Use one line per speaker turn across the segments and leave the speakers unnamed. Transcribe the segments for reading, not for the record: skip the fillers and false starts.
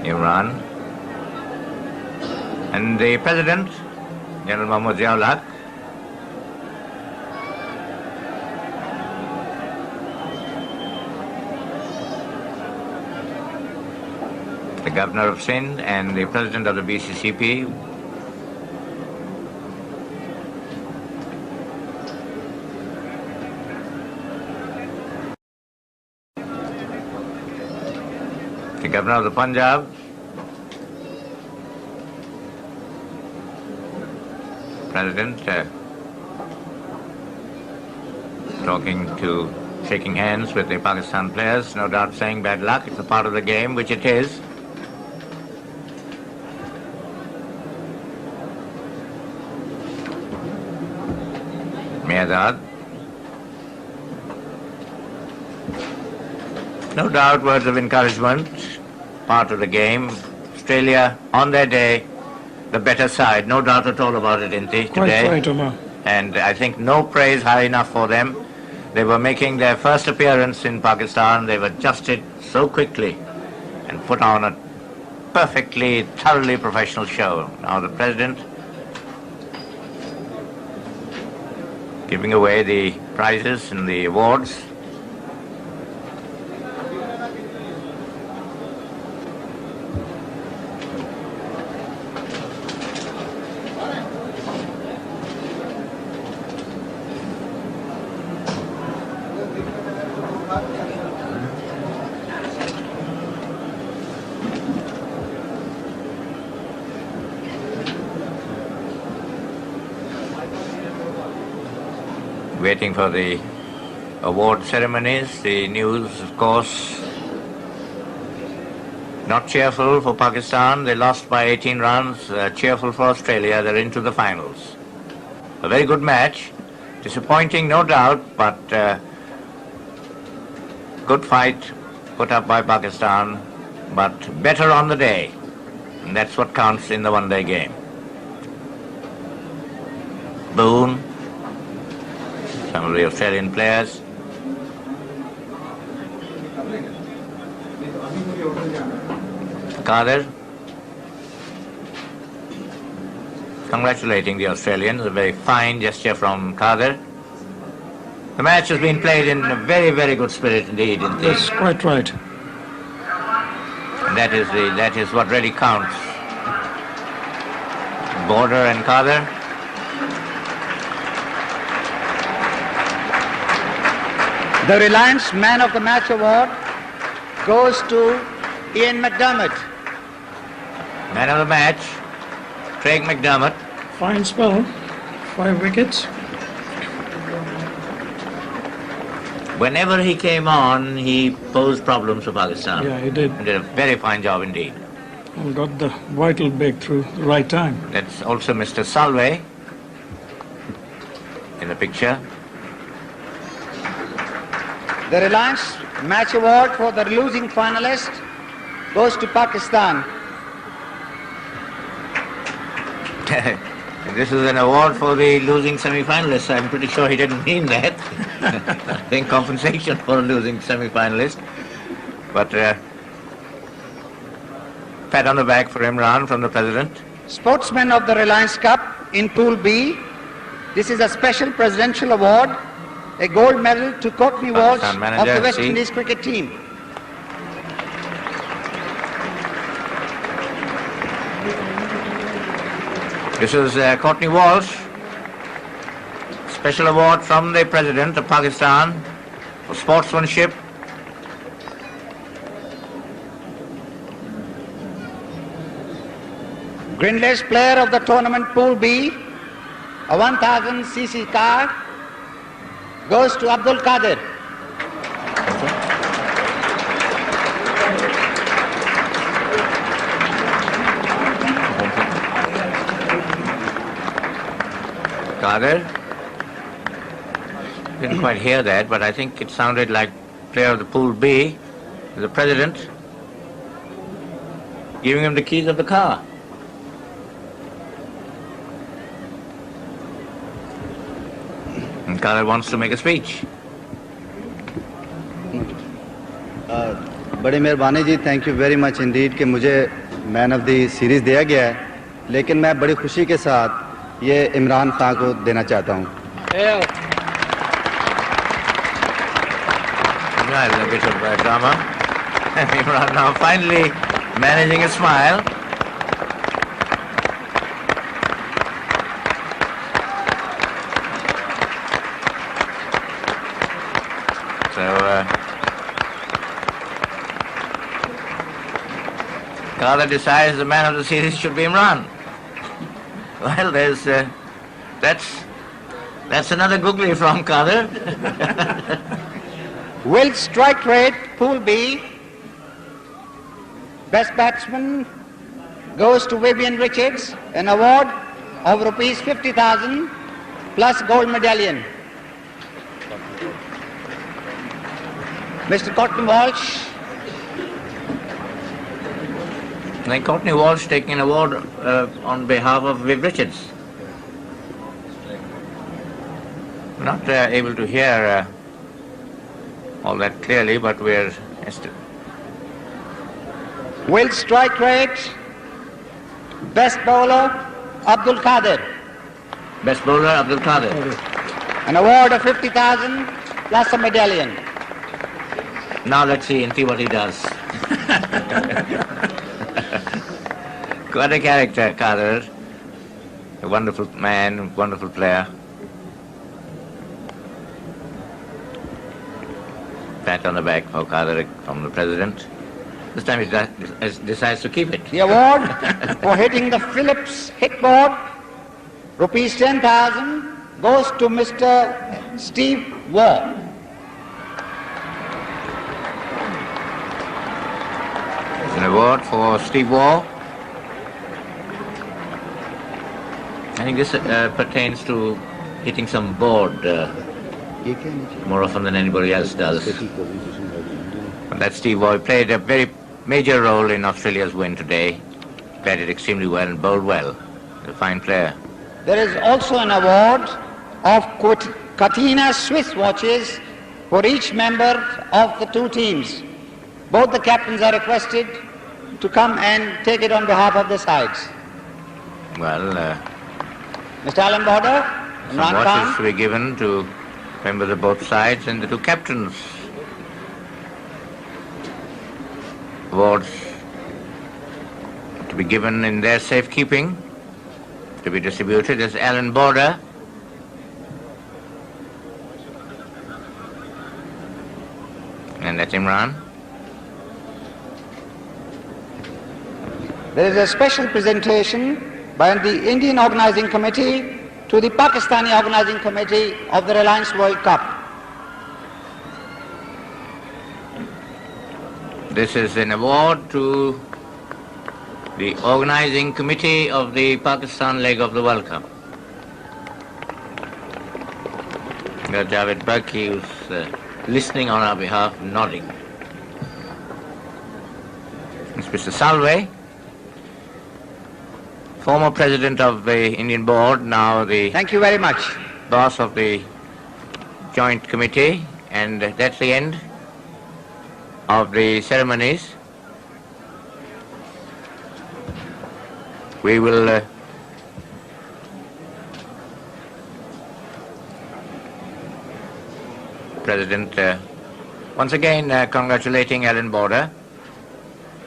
Imran, and the President, General Mohammad Ziaul-Haq, the Governor of Sindh and the President of the BCCP, the Governor of the Punjab, President shaking hands with the Pakistan players, no doubt saying bad luck, it's a part of the game, which it is. Mehrdad. No doubt words of encouragement, part of the game. Australia, on their day, the better side, no doubt at all about it, Inti, today.
Quite right, Omar.
And I think no praise high enough for them. They were making their first appearance in Pakistan. They've adjusted so quickly and put on a perfectly, thoroughly professional show. Now the President giving away the prizes and the awards. Waiting for the award ceremonies. The news, of course, not cheerful for Pakistan. They lost by 18 runs. Cheerful for Australia. They're into the finals. A very good match. Disappointing, no doubt, but good fight put up by Pakistan, but better on the day. And that's what counts in the one-day game. Boone, some of the Australian players. Qadir, congratulating the Australians, a very fine gesture from Qadir. The match has been played in a very, very good spirit indeed.
That's quite right.
And that is what really counts. Border and Qadir.
The Reliance Man of the Match Award goes to Ian McDermott.
Man of the match, Craig McDermott.
Fine spell. 5 wickets.
Whenever he came on, he posed problems for Pakistan.
Yeah, he did.
He did a very fine job indeed.
And got the vital breakthrough the right time.
That's also Mr. Salve in the picture.
The Reliance Match Award for the losing finalist goes to Pakistan.
This is an award for the losing semi-finalist. I'm pretty sure he didn't mean that. I think compensation for a losing semi-finalist. But pat on the back for Imran from the President.
Sportsman of the Reliance Cup in Pool B. This is a special presidential award, a gold medal to Courtney Walsh of the West Indies cricket team.
This is Courtney Walsh, special award from the President of Pakistan for sportsmanship.
Grindlace player of the tournament Pool B, a 1000cc car, goes to Abdul Qadir.
Qadir. Didn't quite hear that, but I think it sounded like player of the Pool B, the President, giving him the keys of the car. And Qadir wants to make a speech.
बड़ी मेहरबानी ji, thank you very much indeed कि मुझे man of the series दिया गया है, लेकिन मैं बड़ी खुशी के साथ ये इमरान खान को देना चाहता हूँ।
A bit of drama. Imran now finally managing a smile. So, Qadir decides the man of the series should be Imran. Well, that's another googly from Qadir.
Will strike rate, Pool B. Best batsman goes to Vivian Richards, an award of rupees 50,000 plus gold medallion. Mr. Courtney Walsh.
Then Courtney Walsh taking an award on behalf of Viv Richards. We're not able to hear all that clearly, but we're still.
Will strike rate, best bowler, Abdul Qadir.
Best bowler, Abdul Qadir.
An award of 50,000 plus a medallion.
Now let's see and see what he does. Quite a character, Qadir. A wonderful man, wonderful player. Pat on the back for Qadir from the President. This time he decides to keep it.
The award for hitting the Phillips hit board, rupees 10,000, goes to Mr. Steve Waugh.
It's an award for Steve Waugh. I think this pertains to hitting some board more often than anybody else does. But that Steve Waugh played a very major role in Australia's win today. Played it extremely well and bowled well. A fine player.
There is also an award of Katina Swiss watches for each member of the two teams. Both the captains are requested to come and take it on behalf of the sides.
Well,
Mr. Alan Border,
some
Imran
watches
Khan.
to be given to members of both sides and the two captains. Awards to be given in their safekeeping, to be distributed. There's Alan Border. And that's Imran.
There is a special presentation by the Indian Organizing Committee to the Pakistani Organizing Committee of the Reliance World Cup.
This is an award to the Organizing Committee of the Pakistan leg of the World Cup. Javed Baki, who's listening on our behalf, nodding. It's Mr. Salve, former president of the Indian board, now the
Thank you very much.
boss of the joint committee, and that's the end of the ceremonies. We will President once again congratulating Alan Border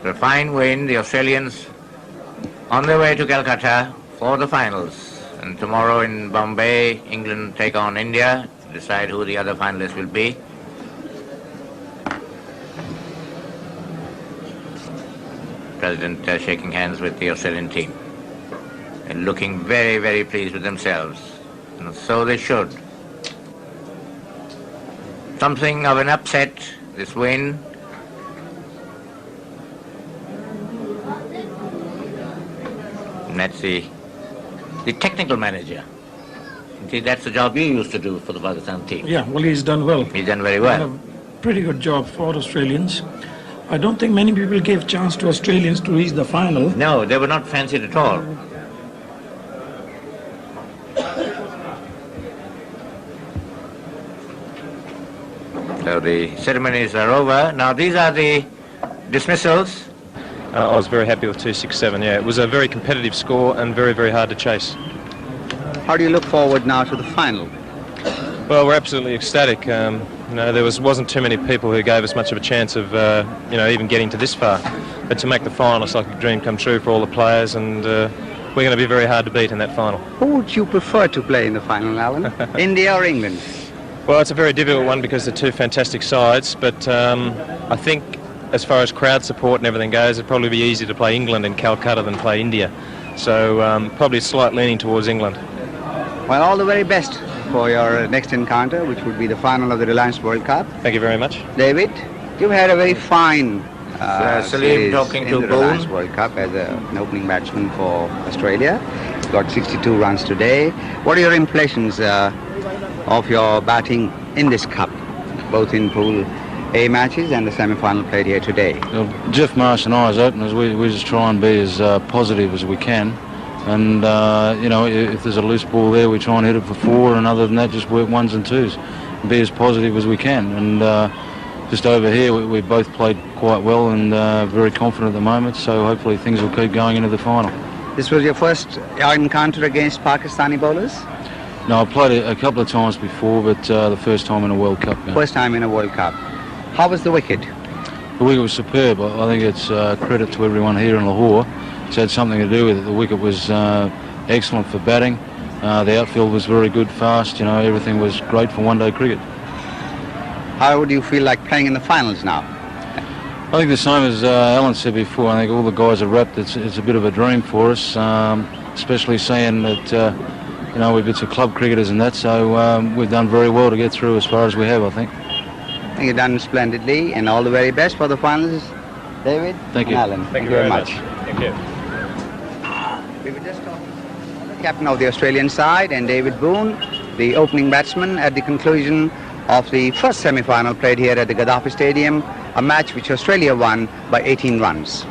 for a fine win. The Australians on their way to Calcutta for the finals, and tomorrow in Bombay, England take on India to decide who the other finalists will be. President shaking hands with the Australian team and looking very, very pleased with themselves, and so they should. Something of an upset, this win. And that's the technical manager. See, that's the job you used to do for the Pakistan team.
Yeah, well, he's done well.
He's done very well.
Done a pretty good job for Australians. I don't think many people gave chance to Australians to reach the final.
No, they were not fancied at all. So the ceremonies are over. Now these are the dismissals.
I was very happy with 267, yeah. It was a very competitive score and very, very hard to chase.
How do you look forward now to the final?
Well, we're absolutely ecstatic. There wasn't too many people who gave us much of a chance of, even getting to this far. But to make the final, it's like a dream come true for all the players, and we're going to be very hard to beat in that final.
Who would you prefer to play in the final, Alan? India or England?
Well, it's a very difficult one because they're two fantastic sides, but I think as far as crowd support and everything goes, it'd probably be easier to play England in Calcutta than play India. So probably a slight leaning towards England.
Well, all the very best for your next encounter, which would be the final of the Reliance World Cup.
Thank you very much.
David, you've had a very fine
Salim talking
in
to
the Reliance
Boone.
World Cup as an opening batsman for Australia. Got 62 runs today. What are your impressions of your batting in this cup, both in Pool A matches and the semi-final played here today?
Well, Jeff Marsh and I as openers, we just try and be as positive as we can. And, if there's a loose ball there, we try and hit it for 4, and other than that, just work 1s and 2s. And be as positive as we can. And just over here, we both played quite well and very confident at the moment, so hopefully things will keep going into the final.
This was your first encounter against Pakistani bowlers?
No, I played a couple of times before, but the first time in a World Cup game.
First time in a World Cup. How was the wicket?
The wicket was superb. I think it's credit to everyone here in Lahore. It's had something to do with it. The wicket was excellent for batting. The outfield was very good, fast. Everything was great for one-day cricket.
How would you feel like playing in the finals now?
I think the same as Alan said before. I think all the guys are wrapped. It's a bit of a dream for us, especially seeing that we've been to club cricketers and that. So we've done very well to get through as far as we have, I think.
I think you've done splendidly, and all the very best for the finals, David.
Thank you.
And Alan.
Thank you very much. Thank you.
We were just talking to the captain of the Australian side and David Boone, the opening batsman, at the conclusion of the first semi-final played here at the Gaddafi Stadium, a match which Australia won by 18 runs.